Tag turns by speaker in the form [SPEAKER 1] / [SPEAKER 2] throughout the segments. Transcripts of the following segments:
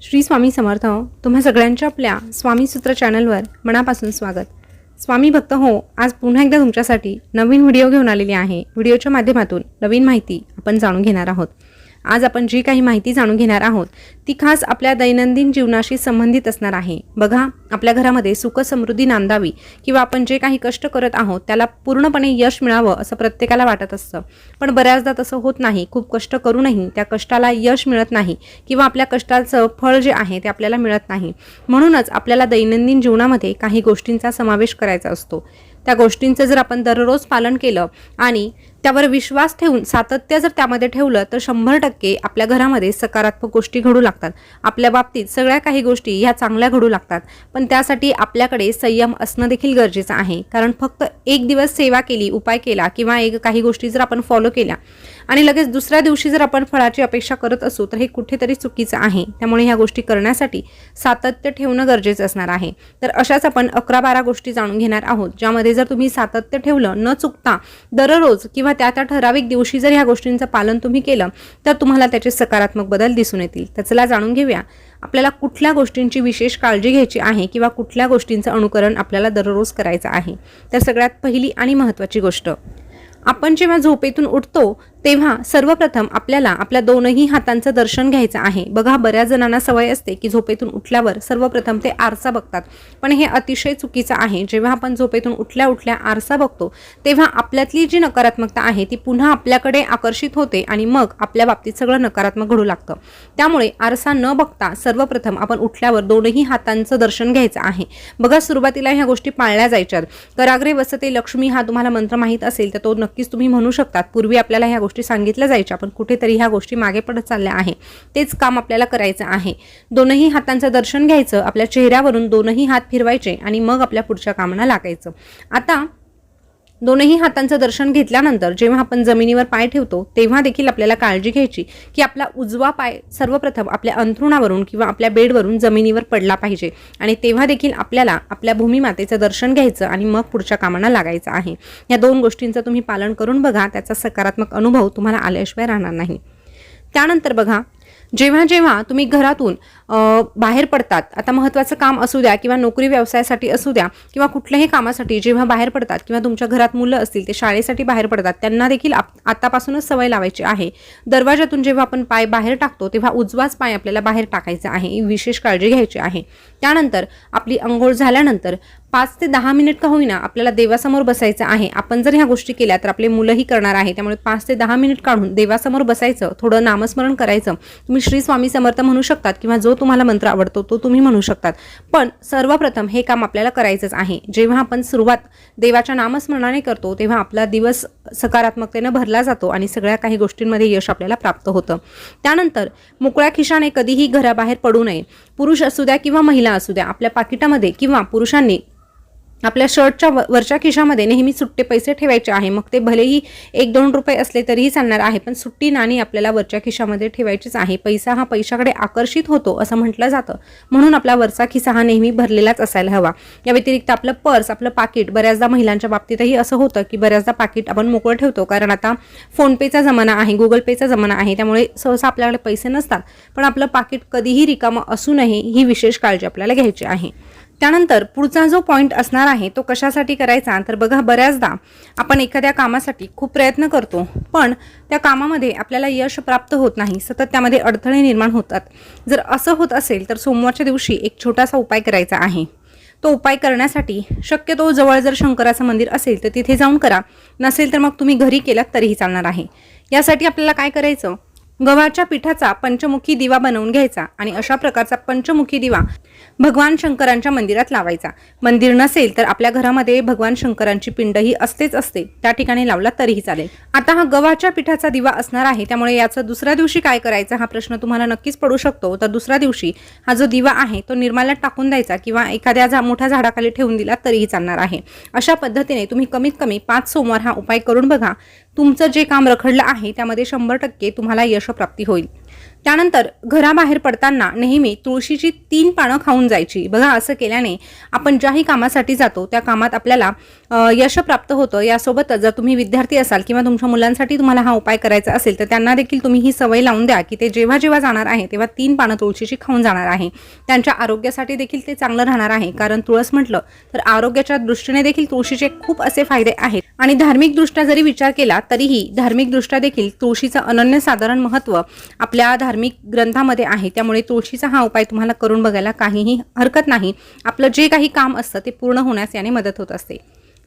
[SPEAKER 1] श्री स्वामी समर्थ तुम्हा सगळ्यांच्या आपल्या स्वामी सूत्र चॅनलवर मनापासून स्वागत। स्वामी भक्त हो, आज पुन्हा एकदा तुमच्यासाठी नवीन व्हिडिओ घेऊन आलेली आहे। व्हिडिओच्या माध्यमातून नवीन माहिती आपण जाणून घेणार आहोत। आज आपण जी काही माहिती जाणून घेणार आहोत ती खास आपल्या दैनंदिन जीवनाशी संबंधित असणार आहे। बघा, आपल्या घरामध्ये सुख समृद्धी नांदावी किंवा आपण जे काही कष्ट करत आहोत त्याला पूर्णपणे यश मिळावं असं प्रत्येकाला वाटत असतं, पण बऱ्याचदा तसं होत नाही। खूप कष्ट करूनही त्या कष्टाला यश मिळत नाही किंवा आपल्या कष्टाचं फळ जे आहे ते आपल्याला मिळत नाही। म्हणूनच आपल्याला दैनंदिन जीवनामध्ये काही गोष्टींचा समावेश करायचा असतो। त्या गोष्टींचं जर आपण दररोज पालन केलं आणि त्यावर विश्वास ठेवून सातत्य जर त्यामध्ये ठेवलं तर 100% आपल्या घरामध्ये सकारात्मक गोष्टी घडू लागतात। आपल्या बाबतीत सगळ्या काही गोष्टी ह्या चांगल्या घडू लागतात, पण त्यासाठी आपल्याकडे संयम असणं देखील गरजेचं आहे। कारण फक्त एक दिवस सेवा केली, उपाय केला किंवा काही गोष्टी जर आपण फॉलो केल्या आणि लगेच दुसऱ्या दिवशी जर आपण फळाची अपेक्षा करत असू तर हे कुठेतरी चुकीचं आहे। त्यामुळे ह्या गोष्टी करण्यासाठी सातत्य ठेवणं गरजेचं असणार आहे। तर अशाच आपण 11-12 गोष्टी जाणून घेणार आहोत, ज्यामध्ये जर तुम्ही सातत्य ठेवलं न चुकता दररोज किंवा त्या ठराविक दिवशी जर ह्या गोष्टींचं पालन तुम्ही केलं तर तुम्हाला त्याचे सकारात्मक बदल दिसून येतील। तर चला जाणून घेऊया आपल्याला कुठल्या गोष्टींची विशेष काळजी घ्यायची आहे किंवा कुठल्या गोष्टींचं अनुकरण आपल्याला दररोज करायचं आहे। तर सगळ्यात पहिली आणि महत्त्वाची गोष्ट, आपण जेव्हा झोपेतून उठतो तेव्हा सर्वप्रथम आपल्याला आपल्या दोनही हातांचं दर्शन घ्यायचं आहे। बघा, बऱ्याच जणांना सवय असते की झोपेतून उठल्यावर सर्वप्रथम ते आरसा बघतात, पण हे अतिशय चुकीचं आहे। जेव्हा आपण झोपेतून उठल्या उठल्या आरसा बघतो तेव्हा आपल्यातली जी नकारात्मकता आहे ती पुन्हा आपल्याकडे आकर्षित होते आणि मग आपल्या बाबतीत सगळं नकारात्मक घडू लागतं। त्यामुळे आरसा न बघता सर्वप्रथम आपण उठल्यावर दोनही हातांचं दर्शन घ्यायचं आहे। बघा, सुरुवातीला ह्या गोष्टी पाळल्या जायच्यात। कराग्रे वसते लक्ष्मी हा तुम्हाला मंत्र माहीत असेल तर तो नक्कीच तुम्ही म्हणू शकतात। पूर्वी आपल्याला ह्या गोष्टी सांगितल्या जायच्या, पण कुठेतरी ह्या गोष्टी मागे पडत चालल्या आहे। तेच काम आपल्याला करायचं आहे। दोनही हातांचं दर्शन घ्यायचं, आपल्या चेहऱ्यावरून दोनही हात फिरवायचे आणि मग आपल्या पुढच्या कामाला लागायचं। आता दोनही हातांचं दर्शन घेतल्यानंतर जेव्हा आपण जमिनीवर पाय ठेवतो तेव्हा देखील आपल्याला काळजी घ्यायची की आपला उजवा पाय सर्वप्रथम आपल्या अंथरुणावरून किंवा आपल्या बेडवरून जमिनीवर पडला पाहिजे आणि तेव्हा देखील आपल्याला आपल्या भूमिमातेचं दर्शन घ्यायचं आणि मग पुढच्या कामाला लागायचं आहे। या दोन गोष्टींचं तुम्ही पालन करून बघा, त्याचा सकारात्मक अनुभव तुम्हाला आल्याशिवाय राहणार नाही। त्यानंतर बघा, जेव्हा जेव्हा तुम्ही घरातून बाहेर पडतात, आता महत्त्वाचं काम असू द्या किंवा नोकरी व्यवसायासाठी असू द्या किंवा कुठल्याही कामासाठी जेव्हा बाहेर पडतात किंवा तुमच्या घरात मुलं असतील ते शाळेसाठी बाहेर पडतात, त्यांना देखील आतापासूनच सवय लावायची आहे। दरवाजातून जेव्हा आपण पाय बाहेर टाकतो तेव्हा उजवाच पाय आपल्याला बाहेर टाकायचा आहे, ही विशेष काळजी घ्यायची आहे। त्यानंतर आपली अंघोळ झाल्यानंतर 5 ते 10 मिनिट का होईना आपल्याला देवासमोर बसायचं आहे। आपण जर ह्या गोष्टी केल्या तर आपले मुलंही करणार आहे, त्यामुळे 5 ते 10 मिनिट काढून देवासमोर बसायचं, थोडं नामस्मरण करायचं। तुम्ही श्री स्वामी समर्थ म्हणू शकतात किंवा जो तुम्हाला मंत्र आवडतो तो तुम्ही म्हणू शकतात, पण सर्वप्रथम हे काम आपल्याला करायचंच आहे। जेव्हा आपण सुरुवात देवाच्या नामस्मरणाने करतो तेव्हा आपला दिवस सकारात्मकतेने भरला जातो आणि सगळ्या काही गोष्टींमध्ये यश आपल्याला प्राप्त होतं। त्यानंतर मोकळ्या खिशाने कधीही घराबाहेर पडू नये। पुरुष असू द्या किंवा महिला असू द्या, आपल्या पाकिटामध्ये किंवा पुरुषांनी आपल्या शर्टच्या वरच्या खिशामध्ये नेहमी सुट्टे पैसे ठेवायचे आहे। मग ते भलेही 1-2 रुपये असले तरीही चालणार आहे, पण सुट्टी नाणी आपल्याला वरच्या खिशामध्ये ठेवायचीच आहे। पैसा हा पैशाकडे आकर्षित होतो असं म्हटलं जातं, म्हणून आपला वरचा खिसा हा नेहमी भरलेलाच असायला हवा। या व्यतिरिक्त आपलं पर्स, आपलं पाकिट, बऱ्याचदा महिलांच्या बाबतीतही असं होतं की बऱ्याचदा पाकिट आपण मोकळं ठेवतो, कारण आता फोनपेचा जमाना आहे, गुगल पेचा जमाना आहे, त्यामुळे सहसा आपल्याकडे पैसे नसतात, पण आपलं पाकिट कधीही रिकामं असू नये ही विशेष काळजी आपल्याला घ्यायची आहे। त्यानंतर पुढचा जो पॉईंट असणार आहे तो कशासाठी करायचा, तर बघा, बऱ्याचदा आपण एखाद्या कामासाठी खूप प्रयत्न करतो पण त्या कामामध्ये आपल्याला यश प्राप्त होत नाही, सतत त्यामध्ये अडथळे निर्माण होतात। जर असं होत असेल तर सोमवारच्या दिवशी एक छोटासा उपाय करायचा आहे। तो उपाय करण्यासाठी शक्यतो जवळ जर शंकराचं मंदिर असेल तर तिथे जाऊन करा, नसेल तर मग तुम्ही घरी केलात तरीही चालणार आहे। यासाठी आपल्याला काय करायचं, गव्हाच्या पिठाचा पंचमुखी दिवा बनवून घ्यायचा आणि अशा प्रकारचा पंचमुखी दिवा भगवान शंकरांच्या मंदिरात लावायचा। मंदिर नसेल तर आपल्या घरामध्ये भगवान शंकरांची पिंडही असतेच असते, त्या ठिकाणी लावला तरीही चालेल। आता हा गव्हाच्या पिठाचा दिवा असणार आहे, त्यामुळे याचं दुसऱ्या दिवशी काय करायचं हा प्रश्न तुम्हाला नक्कीच पडू शकतो। तर दुसऱ्या दिवशी हा जो दिवा आहे तो निर्माल्यात टाकून द्यायचा किंवा एखाद्या मोठ्या झाडाखाली ठेवून दिला तरीही चालणार आहे। अशा पद्धतीने तुम्ही कमीत कमी 5 सोमवार हा उपाय करून बघा, तुमचं जे काम रखडलं आहे त्यामध्ये 100% तुम्हाला यश प्राप्ती होईल। त्यानंतर घराबाहेर पडताना नेहमी तुळशीची 3 पानं खाऊन जायची। बघा, असं केल्याने आपण ज्याही कामासाठी जातो त्या कामात आपल्याला यश प्राप्त होतं। यासोबतच जर तुम्ही विद्यार्थी असाल किंवा तुमच्या मुलांसाठी तुम्हाला हा उपाय करायचा असेल तर त्यांना देखील तुम्ही ही सवय लावून द्या की ते जेव्हा जेव्हा जाणार आहे तेव्हा 3 पानं तुळशीची खाऊन जाणार आहे। त्यांच्या आरोग्यासाठी देखील ते चांगलं राहणार आहे, कारण तुळस म्हटलं तर आरोग्याच्या दृष्टीने देखील तुळशीचे खूप असे फायदे आहेत। आणि धार्मिक दृष्ट्या जरी विचार केला तरीही धार्मिक दृष्ट्या देखील तुळशीचं अनन्यसाधारण महत्त्व आपल्या धार्मिक ग्रंथामध्ये आहे। त्यामुळे तुळशीचा हा उपाय तुम्हाला करून बघायला काहीही हरकत नाही। आपलं जे काही काम असतं ते पूर्ण होण्यास याने मदत होत असते।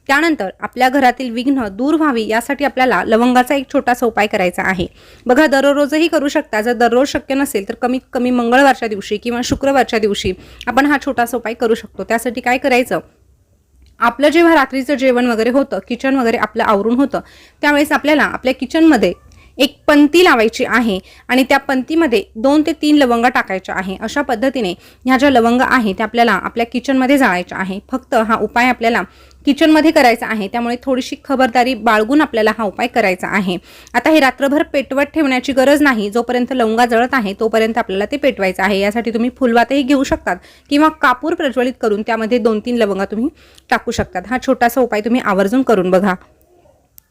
[SPEAKER 1] त्यानंतर आपल्या घरातील विघ्न दूर व्हावी यासाठी आपल्याला लवंगाचा एक छोटासा उपाय करायचा आहे। बघा, दररोजही करू शकता। जर दररोज शक्य नसेल तर कमीत कमी मंगळवारच्या दिवशी किंवा शुक्रवारच्या दिवशी आपण हा छोटासा उपाय करू शकतो। त्यासाठी काय करायचं, आपलं जेव्हा रात्रीचं जेवण वगैरे होतं, किचन वगैरे आपलं आवरून होतं, त्यावेळेस आपल्याला आपल्या किचनमध्ये एक पंती लावायची आहे आणि त्या पंतीमध्ये 2 ते 3 लवंग टाकायच्या आहे। अशा पद्धतीने ह्या ज्या लवंग आहे त्या आपल्याला आपल्या किचनमध्ये जाळायच्या आहे। फक्त हा उपाय आपल्याला किचनमध्ये करायचा आहे, त्यामुळे थोडीशी खबरदारी बाळगून आपल्याला हा उपाय करायचा आहे। आता हे रात्रभर पेटवत ठेवण्याची गरज नाही। जोपर्यंत लवंगा जळत आहे तोपर्यंत आपल्याला ते पेटवायचं आहे। यासाठी तुम्ही फुलवातही घेऊ शकतात किंवा कापूर प्रज्वलित करून त्यामध्ये 2-3 लवंगा तुम्ही टाकू शकतात। हा छोटासा उपाय तुम्ही आवर्जून करून बघा।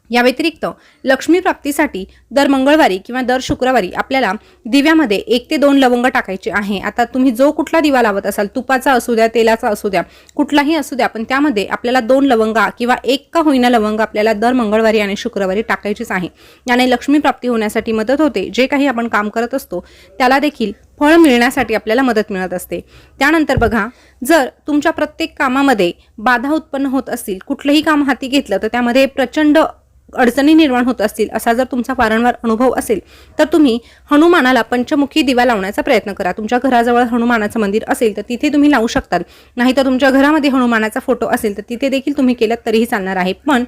[SPEAKER 1] या व्यतिरिक्त लक्ष्मी प्राप्तीसाठी दर मंगळवारी किंवा दर शुक्रवारी आपल्याला दिव्यामध्ये 1 ते 2 लवंग टाकायचे आहे। आता तुम्ही जो कुठला दिवा लावत असाल, तुपाचा असू द्या, तेलाचा असू द्या, कुठलाही असू द्या, पण त्यामध्ये आपल्याला 2 लवंगा किंवा 1 का होईना लवंग आपल्याला दर मंगळवारी आणि शुक्रवारी टाकायचीच आहे। याने लक्ष्मी प्राप्ती होण्यासाठी मदत होते। जे काही आपण काम करत असतो त्याला देखील फळ मिळण्यासाठी आपल्याला मदत मिळत असते। त्यानंतर बघा, जर तुमच्या प्रत्येक कामामध्ये बाधा उत्पन्न होत असतील, कुठलंही काम हाती घेतलं तर त्यामध्ये प्रचंड अडचणी निर्माण होत असतील, असा जर तुमचा वारंवार अनुभव असेल तर तुम्ही हनुमानाला पंचमुखी दिवा लावण्याचा प्रयत्न करा। तुमच्या घराजवळ हनुमानाचं मंदिर असेल तर तिथे तुम्ही लावू शकता, नाहीतर तुमच्या घरामध्ये हनुमानाचा फोटो असेल तर तिथे देखील तुम्ही केलं तरीही चालणार आहे। पण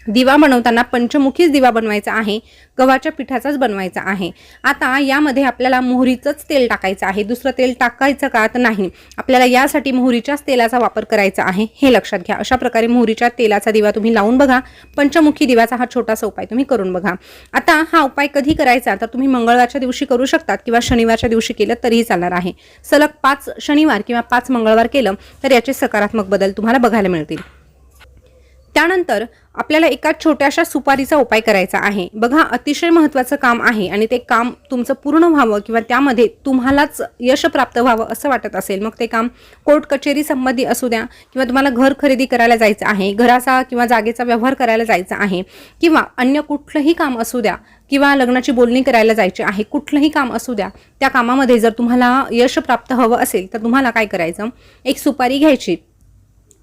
[SPEAKER 1] दिवा बनवताना पंचमुखीच दिवा बनवायचा आहे, गव्हाच्या पिठाचाच बनवायचा आहे। आता यामध्ये आपल्याला मोहरीचंच तेल टाकायचं आहे, दुसरं तेल टाकायचं का तर नाही, आपल्याला यासाठी मोहरीच्याच तेलाचा वापर करायचा आहे, हे लक्षात घ्या। अशा प्रकारे मोहरीच्या तेलाचा दिवा तुम्ही लावून बघा। पंचमुखी दिव्याचा हा छोटासा उपाय तुम्ही करून बघा। आता हा उपाय कधी करायचा तर तुम्ही मंगळवारच्या दिवशी करू शकतात किंवा शनिवारच्या दिवशी केलं तरीही चालणार आहे। सलग 5 शनिवार किंवा 5 मंगळवार केलं तर याचे सकारात्मक बदल तुम्हाला बघायला मिळतील। त्यानंतर आपल्याला एका छोट्याशा सुपारीचा उपाय करायचा आहे। बघा, अतिशय महत्त्वाचं काम आहे आणि ते काम तुमचं पूर्ण व्हावं किंवा त्यामध्ये तुम्हालाच यश प्राप्त व्हावं असं वाटत असेल, मग ते काम कोर्ट कचेरी संबंधी असू द्या किंवा तुम्हाला घर खरेदी करायला जायचं आहे, घराचा किंवा जागेचा व्यवहार करायला जायचा आहे किंवा अन्य कुठलंही काम असू द्या किंवा लग्नाची बोलणी करायला जायची आहे, कुठलंही काम असू द्या, त्या कामामध्ये जर तुम्हाला यश प्राप्त हवं असेल तर तुम्हाला काय करायचं, एक सुपारी घ्यायची।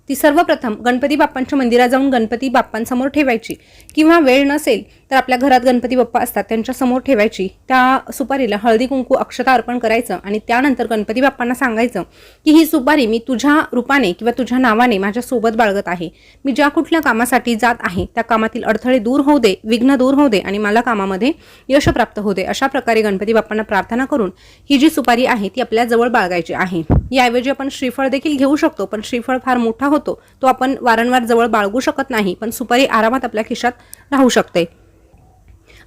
[SPEAKER 1] ती सर्वप्रथम गणपती बाप्पांच्या मंदिरात जाऊन गणपती बाप्पांसमोर ठेवायची किंवा वेळ नसेल तर आपल्या घरात गणपती बाप्पा असतात त्यांच्या समोर ठेवायची। त्या सुपारीला हळदी कुंकू अक्षता अर्पण करायचं आणि त्यानंतर गणपती बाप्पांना सांगायचं की ही सुपारी मी तुझ्या रूपाने किंवा तुझ्या नावाने माझ्या सोबत बाळगत आहे। मी ज्या कुठल्या कामासाठी जात आहे त्या कामातील अडथळे दूर होऊ दे, विघ्न दूर होऊ दे आणि मला कामामध्ये यश प्राप्त होऊ दे। अशा प्रकारे गणपती बाप्पांना प्रार्थना करून ही जी सुपारी आहे ती आपल्या जवळ बाळगायची आहे। याऐवजी आपण श्रीफळ देखील घेऊ शकतो, पण श्रीफळ फार मोठा होतो, तो आपण वारंवार जवळ बाळगू शकत नाही, पण सुपारी आरामात आपल्या खिशात राहू शकते।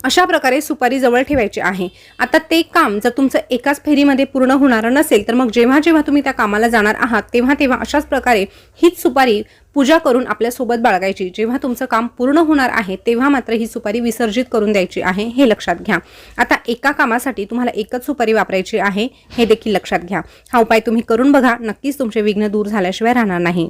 [SPEAKER 1] अशा प्रकारे सुपारी जवळ ठेवायची आहे। आता ते काम जर तुमचं एकाच फेरीमध्ये पूर्ण होणार नसेल तर मग जेव्हा जेव्हा तुम्ही त्या कामाला जाणार आहात तेव्हा तेव्हा अशाच प्रकारे हीच सुपारी पूजा करून आपल्या सोबत बाळगायची। जेव्हा तुमचं काम पूर्ण होणार आहे तेव्हा मात्र ही सुपारी विसर्जित करून द्यायची आहे, हे लक्षात घ्या। आता एका कामासाठी तुम्हाला एकच सुपारी वापरायची आहे, हे देखील लक्षात घ्या। हा उपाय तुम्ही करून बघा, नक्कीच तुमचे विघ्न दूर झाल्याशिवाय राहणार नाही।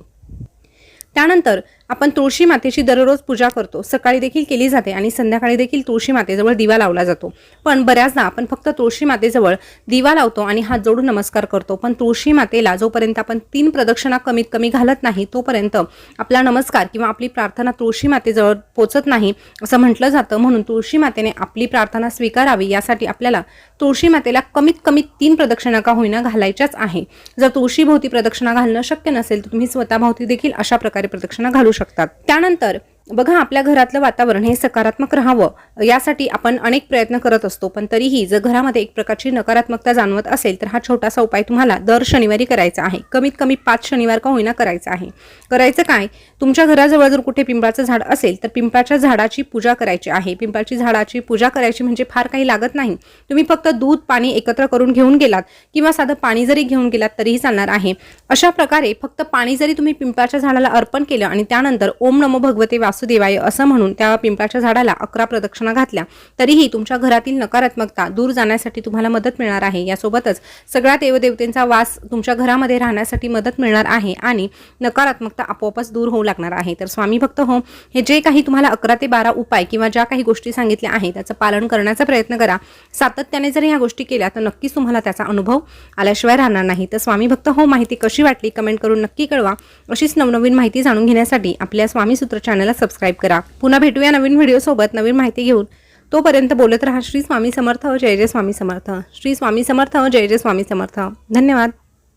[SPEAKER 1] त्यानंतर आपण तुळशी मातेची दररोज पूजा करतो, सकाळी देखील केली जाते आणि संध्याकाळी देखील तुळशी मातेजवळ दिवा लावला जातो। पण बऱ्याचदा आपण फक्त तुळशी मातेजवळ दिवा लावतो आणि हात जोडून नमस्कार करतो, पण तुळशी मातेला जोपर्यंत आपण 3 प्रदक्षिणा कमीत कमी घालत नाही तोपर्यंत आपला नमस्कार किंवा आपली प्रार्थना तुळशी मातेजवळ पोचत नाही असं म्हटलं जातं। म्हणून तुळशी मातेने आपली प्रार्थना स्वीकारावी यासाठी आपल्याला तुळशी मातेला कमीत कमी 3 प्रदक्षिणा का होईना घालायच्याच आहे। जर तुळशी भोवती प्रदक्षिणा घालणं शक्य नसेल तर तुम्ही स्वतःभोवती देखील अशा प्रकारे प्रदक्षिणा घालू शकतात। त्यानंतर बघा, आपल्या घरातलं वातावरण हे सकारात्मक राहावं यासाठी आपण अनेक प्रयत्न करत असतो, पण तरीही जर घरामध्ये एक प्रकारची नकारात्मकता जाणवत असेल तर हा छोटासा उपाय तुम्हाला दर शनिवारी करायचा आहे. कमीत कमी 5 शनिवार का होईना करायचा आहे. करायचं काय, तुमच्या घराजवळ जर कुठे पिंपळाचं झाड असेल तर पिंपळाच्या झाडाची पूजा करायची आहे. पिंपळाची झाडाची पूजा करायची म्हणजे फार काही लागत नाही. तुम्ही फक्त दूध पाणी एकत्र करून घेऊन गेलात किंवा साधं पाणी जरी घेऊन गेलात तरीही चालणार आहे. अशा प्रकारे फक्त पाणी जरी तुम्ही पिंपळाच्या झाडाला अर्पण केलं आणि त्यानंतर ओम नमो भगवते वासुदेवाय असं म्हणून त्या पिंपळाच्या झाडाला 11 प्रदक्षिणा घातल्या तरीही तुमच्या घरातील नकारात्मकता दूर जाण्यासाठी तुम्हाला मदत मिळणार आहे. यासोबतच सगळ्या देवदेवतेंचा वास तुमच्या घरामध्ये राहण्यासाठी मदत मिळणार आहे आणि नकारात्मकता आपोआपच दूर होऊ लागणार आहे. तर स्वामी भक्त हो, हे जे काही तुम्हाला 11 ते 12 उपाय किंवा ज्या काही गोष्टी सांगितल्या आहेत त्याचं पालन करण्याचा प्रयत्न करा. सातत्याने जर ह्या गोष्टी केल्या तर नक्कीच तुम्हाला त्याचा अनुभव आल्याशिवाय राहणार नाही. तर स्वामी भक्त हो, माहिती कशी वाटली कमेंट करून नक्की कळवा. अशीच नवनवीन माहिती जाणून घेण्यासाठी आपल्या स्वामी सूत्र चॅनलला सबस्क्राईब करा. पुन्हा भेटूया नवीन व्हिडिओ सोबत नवीन माहिती घेऊन. तोपर्यंत बोलत रहा. श्री स्वामी समर्थ. जय जय स्वामी समर्थ. श्री स्वामी समर्थ. जय जय स्वामी समर्थ. धन्यवाद.